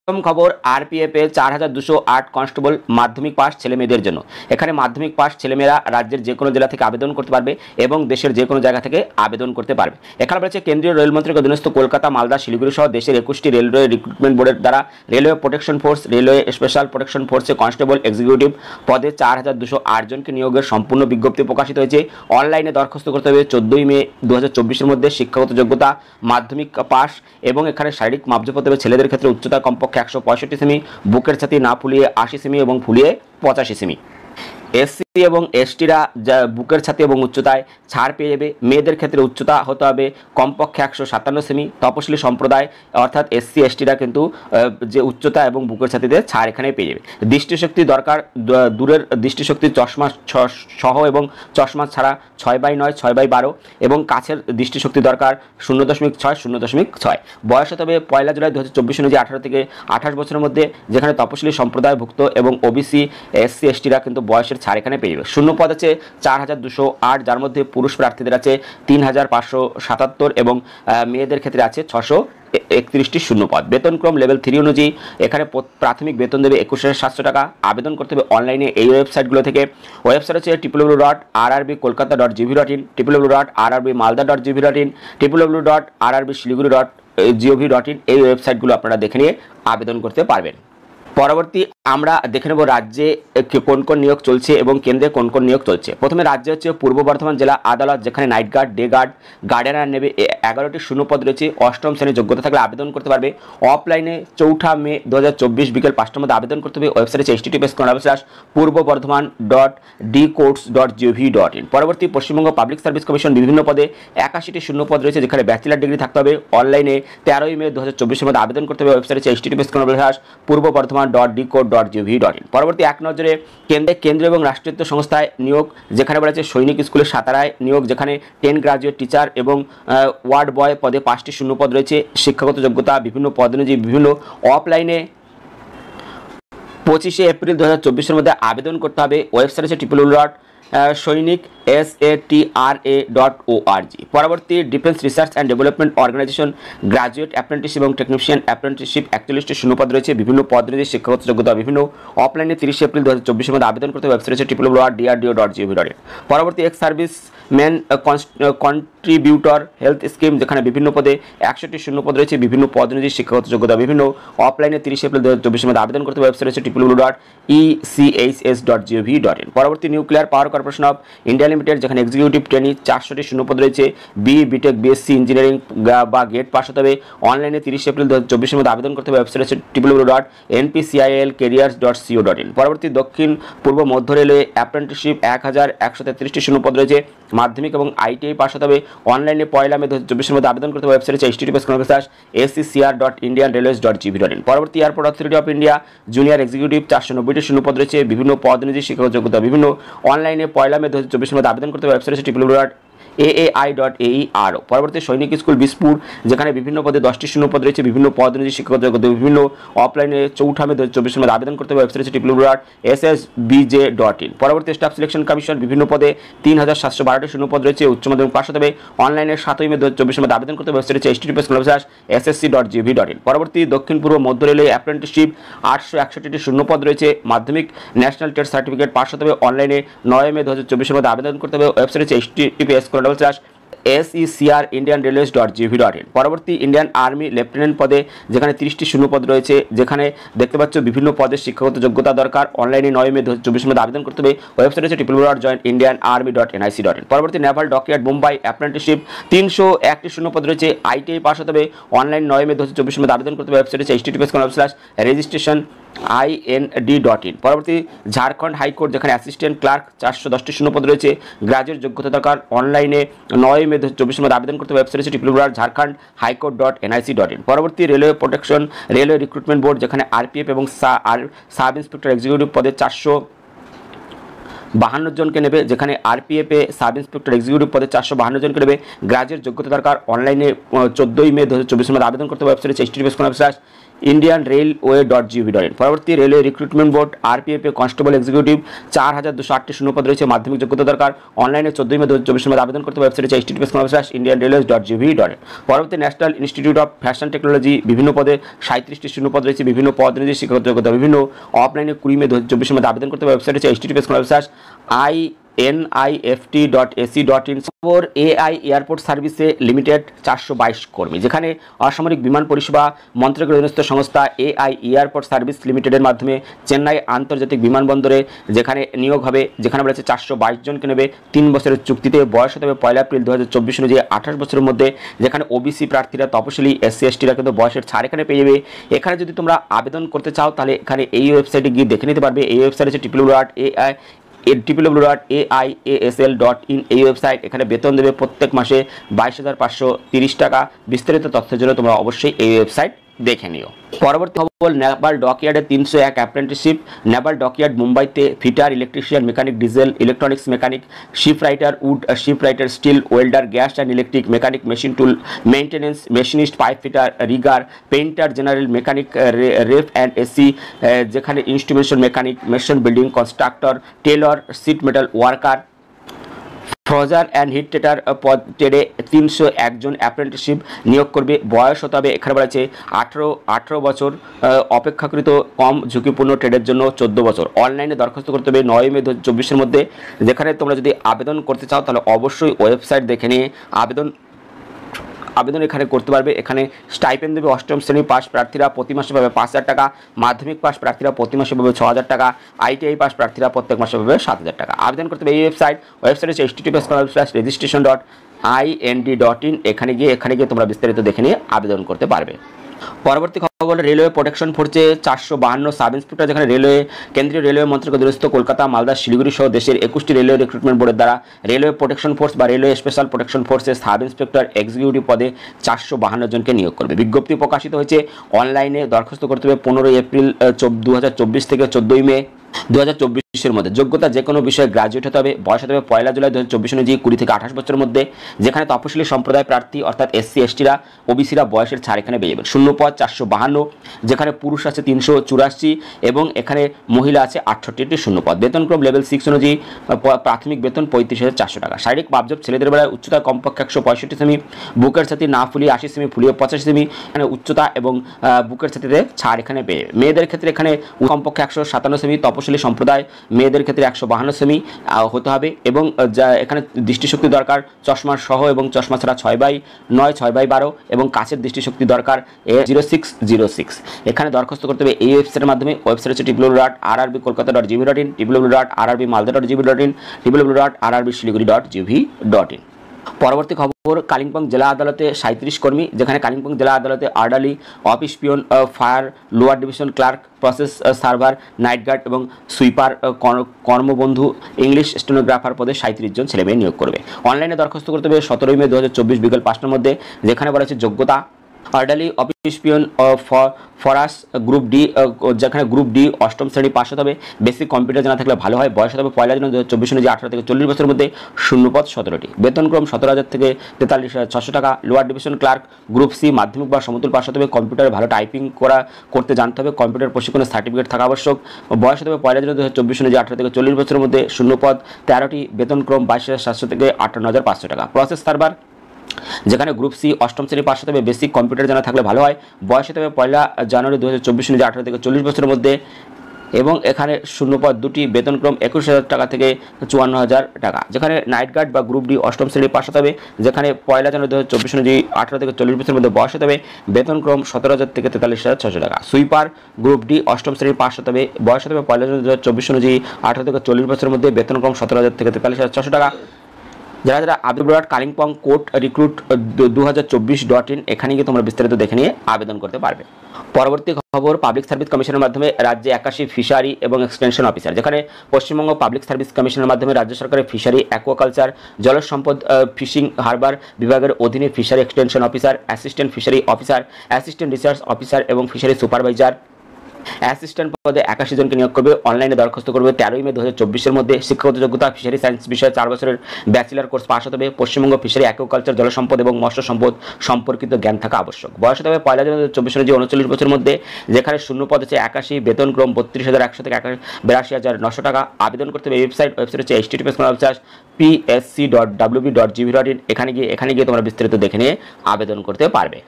প্রথম খবর, আরপিএফ এ 4208 কনস্টেবল মাধ্যমিক পাস ছেলে মেয়েদের জন্য। এখানে মাধ্যমিক পাস ছেলেমেয়েরা রাজ্যের যে কোনো জেলা থেকে আবেদন করতে পারবে এবং দেশের যে কোনো জায়গা থেকে আবেদন করতে পারবে। এখানে বলেছে কেন্দ্রীয় রেলমন্ত্রীর অধীনস্থ কলকাতা, মালদা, শিলিগুড়ি সহ দেশের 21টি রেলওয়ে রিক্রুটমেন্ট বোর্ডের দ্বারা railway protection force, railway special protection ফোর্সে কনস্টেবল এক্সিকিউটিভ পদে 4208 জনকে নিয়োগের সম্পূর্ণ বিজ্ঞপ্তি প্রকাশিত হয়েছে। অনলাইনে দরখাস্ত করতে হবে 14 মে 2024-এর মধ্যে। শিক্ষাগত যোগ্যতা মাধ্যমিক পাস এবং এখানে শারীরিক মাপজোপ হতে হবে ছেলেদের ক্ষেত্রে উচ্চতা কমপক্ষে 165 সেমি, বুকের ছাতি না ফুলিয়ে 80 সেমি এবং ফুলিয়ে 85 সেমি। এসসি এবং এসটিরা বুকের ছাতি এবং উচ্চতায় ছাড় পেয়ে যাবে। মেয়েদের ক্ষেত্রে উচ্চতা হতে হবে কমপক্ষে 157 সেমি। তপশিলি সম্প্রদায় অর্থাৎ এসসি এসটিরা কিন্তু যে উচ্চতা এবং বুকের ছাতিতে ছাড় এখানে পেয়ে যাবে। দৃষ্টিশক্তি দরকার, দূরের দৃষ্টিশক্তি চশমা সহ এবং চশমা ছাড়া 6/9, 6/12 এবং কাছের দৃষ্টিশক্তি দরকার 0.6, 0.6। বয়স হতে হবে 1 জুলাই 2024 অনুযায়ী 18 থেকে 28 বছরের মধ্যে, যেখানে তপশিলি সম্প্রদায়ভুক্ত এবং ওবিসি এসসি এসটিরা কিন্তু বয়সের ছাড় এখানে পেয়ে যাবে। শূন্য পদ আছে 4208, যার মধ্যে পুরুষ প্রার্থীদের আছে 3577 এবং মেয়েদের ক্ষেত্রে আছে 631টি শূন্য পদ। বেতনক্রম লেভেল 3 অনুযায়ী এখানে প্রাথমিক বেতন দেবে 21700 টাকা। আবেদন করতে হবে অনলাইনে এই ওয়েবসাইটগুলো থেকে। ওয়েবসাইট হচ্ছে www.rrbkolkata.gov.in, www.rrbmalda.gov.in, www.rrbshilliguri.gov.in। এই ওয়েবসাইটগুলো আপনারা দেখে নিয়ে আবেদন করতে পারবেন। পরবর্তী আমরা দেখে নেব রাজ্যে কোন কোন নিয়োগ চলছে এবং কেন্দ্রে কোন কোন নিয়োগ চলছে। প্রথমে রাজ্যে হচ্ছে পূর্ব বর্ধমান জেলা আদালত, যেখানে night guard, day guard, gardener নেবে। 11টি শূন্যপদ রয়েছে। 8ম শ্রেণীর যোগ্যতা থাকলে আবেদন করতে পারবে। অফলাইনে 4 মে 2024 বিকেল 5টার মধ্যে আবেদন করতে হবে। ওয়েবসাইট হচ্ছে https://purboBardhaman.dcourts.gov.in। পরবর্তী পশ্চিমবঙ্গ পাবলিক সার্ভিস কমিশন বিভিন্ন পদে 81টি শূন্যপদ রয়েছে, যেখানে ব্যাচেলার ডিগ্রি থাকতে হবে। অনলাইনে 13 মে 2024-এর মধ্যে আবেদন করতে হবে। ওয়েবসাইট হচ্ছে https://purboBardhaman.dcourts.gov.in। পরবর্তী এক নজরে কেন্দ্র এবং রাষ্ট্রায়ত্ত সংস্থায় নিয়োগ, যেখানে বলা আছে সৈনিক স্কুলের সাতারায় নিয়োগ, যেখানে 10 গ্রাজুয়েট টিচার এবং ওয়ার্ড বয় পদে 5টি শূন্যপদ রয়েছে। শিক্ষাগত যোগ্যতা বিভিন্ন পদ অনুযায়ী বিভিন্ন। অফলাইনে 25 এপ্রিল 2024-এর মধ্যে আবেদন করতে হবে। ওয়েবসাইট হচ্ছে www.sainik.sa.org। পরবর্তী defence research and development organisation graduate apprentice এবং টেকনিশিয়ান অ্যাপ্রেন্টিসশিপ 41টি শূন্যপদ রয়েছে। বিভিন্ন পদ রয়েছে। শিক্ষাগত যোগ্যতা বিভিন্ন। অফলাইনে 30 এপ্রিল 2024-এর মধ্যে আবেদন করতে ওয়েবসাইট হচ্ছে www.drdo.gov.in। পরবর্তী x service man contributor health scheme, যেখানে বিভিন্ন পদে 61টি শূন্যপদ রয়েছে। বিভিন্ন পদ অনুযায়ী শিক্ষাগত যোগ্যতা বিভিন্ন। অফলাইনে 30 এপ্রিল 2024-এর মধ্যে আবেদন করতে ওয়েবসাইট হচ্ছে www.echs.gov.in। পরবর্তী nuclear power corporation of India limited, যেখানে এক্সিকিউটিভ ট্রেনি 400টি শূন্যপদ রয়েছে। বিটেক, বিএসসি ইঞ্জিনিয়ারিং বা গেট পাস হতে হবে। অনলাইনে 30 এপ্রিল 2024-এর মধ্যে আবেদন করতে হবে। ওয়েবসাইট হচ্ছে www.npcilcareers.co.in। পরবর্তী দক্ষিণ পূর্ব মধ্য রেলওয়ে অ্যাপ্রেন্টিসশিপ 1133টি শূন্যপদ রয়েছে। মাধ্যমিক এবং আইটিআই পাস হতে হবে। অনলাইনে 1 মে 2024-এর মধ্যে আবেদন করতে হবে। ওয়েবসাইট হচ্ছে https://accr.indianrailways.gov.in। পরবর্তী airport authority of India junior executive 490টি শূন্যপদ রয়েছে। বিভিন্ন পদ অনুযায়ী শিক্ষাগত যোগ্যতা বিভিন্ন। অনলাইনে 1 মে 2024-এর মধ্যে আবেদন করতে হবে। ওয়েবসাইট হচ্ছে www.aai.aero। পরবর্তী সৈনিক স্কুল বিসপুর, যেখানে বিভিন্ন পদে 10টি শূন্যপদ রয়েছে। বিভিন্ন পদ অনুযায়ী শিক্ষাগত যোগ্যতা বিভিন্ন। অফলাইনে 4 মে 2024-এর মধ্যে আবেদন করতে হবে। ওয়েবসাইট হচ্ছে www.ssbj.in। পরবর্তী স্টাফ সিলেকশন কমিশন বিভিন্ন পদে 3712টি শূন্যপদ রয়েছে। উচ্চ মাধ্যমিক পাস হতে হবে। অনলাইনে 7 মে 2024-এর মধ্যে আবেদন করতে হবে। ওয়েবসাইট হচ্ছে https://ssc.gov.in। পরবর্তী দক্ষিণ পূর্ব মধ্য রেলওয়ে অ্যাপ্রেন্টিসশিপ 861টি শূন্যপদ রয়েছে। মাধ্যমিক ন্যাশনাল ট্রেড সার্টিফিকেট পাস হতে হবে। অনলাইনে 9 মে 2024-এর মধ্যে আবেদন করতে হবে। ওয়েবসাইট হচ্ছে https://secrindianrailways.gov.in। পরবর্তী ইন্ডিয়ান আর্মি লেফটেন্যান্ট পদে, যেখানে 30টি শূন্যপদ রয়েছে, যেখানে দেখতে পাচ্ছ বিভিন্ন পদের শিক্ষাগত যোগ্যতা দরকার। অনলাইনে 9 মে 2024-এর মধ্যে আবেদন করতে হবে। ওয়েবসাইট হচ্ছে www.joinindianarmy.nic.in। পরবর্তী নেভাল ডকইয়ার্ড মুম্বাই অ্যাপ্রেন্টিসশিপ 301টি শূন্যপদ রয়েছে। আইটিআই পাস হতে হবে। অনলাইন 9 মে 2024-এর মধ্যে আবেদন করতে হবে। ওয়েবসাইট হচ্ছে https://registration.ind.in। পরবর্তী ঝাড়খণ্ড হাইকোর্ট, যেখানে অ্যাসিস্ট্যান্ট ক্লার্ক 410টি শূন্যপদ রয়েছে। গ্রাজুয়েট যোগ্যতা দরকার। অনলাইনে 9 মে 2024-এর মধ্যে আবেদন করতে হবে। ওয়েবসাইট হচ্ছে www.jharkhand.highcourt.nic.in। পরবর্তী railway protection railway recruitment board, যেখানে আরপিএফ এবং সাব ইন্সপেক্টর এক্সিকিউটিভ পদে 452 জনকে নেবে, যেখানে আরপিএফে সাব ইন্সপেক্টর এক্সিকিউটিভ পদে 452 জনকে নেবে। গ্রাজুয়েট যোগ্যতা দরকার। অনলাইনে 14 মে 2024-এর মধ্যে আবেদন করতে হবে। ওয়েবসাইট হচ্ছে indianrailway.gov.in। পরবর্তী রেলওয়ে রিক্রুটমেন্ট বোর্ড আরপিএফ এ কনস্টেবল এক্সিকিউটিভ 4208টি শূন্যপদ রয়েছে, মাধ্যমিক যোগ্যতা দরকার। অনলাইনে 14 মে 2024 মধ্যে আবেদন করতে ওয়েবসাইট হচ্ছে https://indianrailways.gov.in। পরবর্তী national institute of fashion technology বিভিন্ন পদে 37টি শূন্যপদ রয়েছে, বিভিন্ন পদ অনুযায়ী শিক্ষাগত যোগ্যতা বিভিন্ন। অফলাইনে 20 মে 2024 মধ্যে আবেদন করতে ওয়েবসাইট হচ্ছে https://nift.ac.in। ফর এআই এয়ারপোর্ট সার্ভিসে লিমিটেড 422 কর্মী, যেখানে অসামরিক বিমান পরিষেবা মন্ত্রকের অধীনস্থ সংস্থা এআই এয়ারপোর্ট সার্ভিস লিমিটেডের মাধ্যমে চেন্নাই আন্তর্জাতিক বিমানবন্দরে যেখানে নিয়োগ হবে, যেখানে বলেছে 422 জনকে নেবে 3 বছরের চুক্তিতে। বয়স হতে হবে 1 এপ্রিল 2024 অনুযায়ী 28 বছরের মধ্যে, যেখানে ওবিসি প্রার্থীরা, তপশিলি, এসসি এসটিরা কিন্তু বয়সের ছাড় এখানে পেয়ে যাবে। এখানে যদি তোমরা আবেদন করতে চাও তাহলে এখানে এই ওয়েবসাইটে গিয়ে দেখে নিতে পারবে। এই ওয়েবসাইট হচ্ছে www.aiasl.in। এই ওয়েবসাইট, এখানে বেতন দেবে প্রত্যেক মাসে 22,530 টাকা। বিস্তারিত তথ্যের জন্য তোমরা অবশ্যই এই ওয়েবসাইট দেখে নিও। পরবর্তী খবর, নেভাল ডকইয়ার্ডে 301 অ্যাপ্রেন্টিসশিপ। নেভাল ডকইয়ার্ড মুম্বাইতে fitter, electrician, mechanic, diesel, electronics mechanic, shipwright, wood shipwright, steel welder, gas and electric mechanic, machine tool maintenance, machinist, pipe fitter, rigger, painter, general mechanic, ref and AC, যেখানে instrumentation mechanic, machine building constructor, tailor, sheet metal worker, forger and heat treater পদ টেডে 301 জন apprenticeship নিয়োগ করবে। বয়স হতে হবে এখানে বলেছে 18 বছর, অপেক্ষাকৃত কম ঝুঁকিপূর্ণ ট্রেডের জন্য 14 বছর। অনলাইনে দরখাস্ত করতে হবে 9 মে 2024 মধ্যে। যেখানে তোমরা যদি আবেদন করতে চাও তাহলে অবশ্যই ওয়েবসাইট দেখে নিয়ে আবেদন এখানে করতে পারবে। এখানে স্টাইপেন্ড দেবে অষ্টম শ্রেণী পাস প্রার্থীরা প্রতি মাসে পাবে 5,000 টাকা, মাধ্যমিক পাস প্রার্থীরা প্রতি মাসে পাবে 6,000 টাকা, আইটিআই পাস প্রার্থীরা প্রত্যেক মাসে পাবে 7,000 টাকা। আবেদন করতে হবে এই ওয়েবসাইট হচ্ছে https://registration.ind.in। এখানে গিয়ে তোমরা বিস্তারিত দেখে নিয়ে আবেদন করতে পারবে। পরবর্তী খবর, রেলওয়ে প্রোটেকশন ফোর্সে 452 সাব ইন্সপেক্টর, যেখানে কেন্দ্রীয় রেলওয়ে মন্ত্রকের অধীনস্থ কলকাতা, মালদা, শিলিগুড়ি সহ দেশের 21টি রেলওয়ে রিক্রুটমেন্ট বোর্ডের দ্বারা রেলওয়ে প্রোটেকশন ফোর্স বা রেলওয়ে স্পেশাল প্রোটেকশন ফোর্সের সাব ইন্সপেক্টর এক্সিকিউটিভ পদে 452 জনকে নিয়োগ করবে। বিজ্ঞপ্তি প্রকাশিত হয়েছে। অনলাইনে দরখাস্ত করতে হবে 15 এপ্রিল 2024 থেকে 14 মে 2024 মধ্যে। যোগ্যতা যে কোনো বিষয়ে গ্রাজুয়েট হতে হবে। বয়স হতে হবে 1 জুলাই 2024 অনুযায়ী 20 থেকে 28 বছরের মধ্যে, যেখানে তপশিলি সম্প্রদায় প্রার্থী অর্থাৎ এসসি এসটিরা, ওবিসিরা বয়সের ছাড় এখানে পেয়ে যাবেন। শূন্যপদ 452, যেখানে পুরুষ আছে 384 এবং এখানে মহিলা আছে 68টি শূন্যপদ। বেতনক্রম লেভেল 6 অনুযায়ী প্রাথমিক বেতন 35,400 টাকা। শারীরিক মাপজোপ, ছেলেদের বেলায় উচ্চতা কমপক্ষে 165 সেমি, বুকের ছাতি না ফুলিয়ে 80 সেমি, ফুলিয়ে 85 সেমি, এখানে উচ্চতা এবং বুকের ছাতিতে ছাড় এখানে পেয়ে। মেয়েদের ক্ষেত্রে এখানে কমপক্ষে 157 সেমি, তপশিলি সম্প্রদায় মেয়েদের ক্ষেত্রে 152 সেমি হতে হবে এবং এখানে দৃষ্টিশক্তি দরকার চশমা সহ এবং চশমা ছাড়া 6/9, 6/12 এবং কাচের দৃষ্টিশক্তি দরকার 0606। এখানে দরখাস্ত করতে হবে এই ওয়েবসাইটের মাধ্যমে। ওয়েবসাইট হচ্ছে www.rrbkolkata.gov.in, www.rrbmalda.gov.in, www.rrbsiliguri.gov.in। পরবর্তী খবর, কালিম্পং জেলা আদালতে 37 কর্মী, যেখানে কালিম্পং জেলা আদালতে আর্ডালি, অফিস পিয়ন, ফায়ার, lower division clerk, process server, night guard এবং সুইপার, কর্মবন্ধু, ইংলিশ স্টেনোগ্রাফার পদে 37 জন ছেলেমেয়ে নিয়োগ করবে। অনলাইনে দরখাস্ত করতে হবে 17 মে 2024 বিকেল 5টার মধ্যে। যেখানে বলা হচ্ছে যোগ্যতা আর্ডালি, অফিস পিয়ন, ফরাস, গ্রুপ ডি, যেখানে গ্রুপ ডি অষ্টম শ্রেণী পাস হতে হবে। বেসিক কম্পিউটার জানা থাকলে ভালো হয়। বয়স হতে হবে 1 জানুয়ারি 2024 অনুযায়ী 18 থেকে 40 বছরের মধ্যে। শূন্যপদ 17টি। বেতনক্রম 17,000 থেকে 43,600 টাকা। Lower division clerk, group C, মাধ্যমিক বা সমতুল পাস হতে হবে। কম্পিউটারে ভালো টাইপিং করতে জানতে হবে। কম্পিউটার প্রশিক্ষণের সার্টিফিকেট থাকা আবশ্যক। বয়স হতে হবে 1 জানুয়ারি 2024 অনুযায়ী 18 থেকে 40 বছরের মধ্যে। শূন্যপদ 13টি। বেতনক্রম 22,700 থেকে 58,500 টাকা। প্রসেস সার্ভার, যেখানে গ্রুপ সি অষ্টম শ্রেণী পাস হতে হবে। বেসিক কম্পিউটার জানা থাকলে ভালো হয়। বয়স হতে হবে 1 জানুয়ারি 2024 অনুযায়ী 18 থেকে 40 বছরের মধ্যে এবং এখানে শূন্যপদ 2টি। বেতনক্রম 21,000 টাকা থেকে 54,000 টাকা। যেখানে নাইট গার্ড বা গ্রুপ ডি অষ্টম শ্রেণী পাস হতে হবে। যেখানে 1 জানুয়ারি 2024 অনুযায়ী 18 থেকে 40 বছরের মধ্যে বয়স হতে হবে। বেতনক্রম 17,000 থেকে 43,600 টাকা। সুইপার, গ্রুপ ডি অষ্টম শ্রেণী পাস হতে হবে। বয়স হতে হবে 1 জানুয়ারি 2024 অনুযায়ী 18 থেকে 40 বছরের মধ্যে। বেতনক্রম 17,000 থেকে 43,600 টাকা। যারা আবেদন কালিম্পং কোর্ট রিক্রুট 2024.in, এখানে গিয়ে তোমরা বিস্তারিত দেখে নিয়ে আবেদন করতে পারবে। পরবর্তী খবর, পাবলিক সার্ভিস কমিশনের মাধ্যমে রাজ্যে 81 ফিশারি এবং এক্সটেনশন অফিসার, যেখানে পশ্চিমবঙ্গ পাবলিক সার্ভিস কমিশনের মাধ্যমে রাজ্য সরকারের ফিশারি, অ্যাকোয়াকালচার, জলজ সম্পদ, ফিশিং, হারবার বিভাগের অধীনে fishery extension officer, assistant fishery officer, assistant research officer এবং ফিশারি সুপারভাইজার অ্যাসিস্ট্যান্ট পদে 81 জনকে নিয়োগ করবে। অনলাইনে দরখাস্ত করবে 13 মে 2024 মধ্যে। শিক্ষাগত যোগ্যতা ফিশারি সায়েন্স বিষয়ে 4 বছরের ব্যাচেলর কোর্স পাস হতে হবে। পশ্চিমবঙ্গ ফিশারি অ্যাকুয়াকালচার জলসম্পদ এবং মৎস্য সম্পদ সম্পর্কিত জ্ঞান থাকা আবশ্যক। বয়স হতে হবে 1 জানুয়ারি 2024 অনুযায়ী 39 বছরের মধ্যে। যেখানে শূন্য পদ হচ্ছে 81, বেতন ক্রম 32,100 থেকে 82,900 টাকা। আবেদন করতে হবে ওয়েবসাইট হচ্ছে https://psc.wb.gv.in। এখানে গিয়ে তোমরা বিস্তারিত দেখে নিয়ে আবেদন করতে পারবে।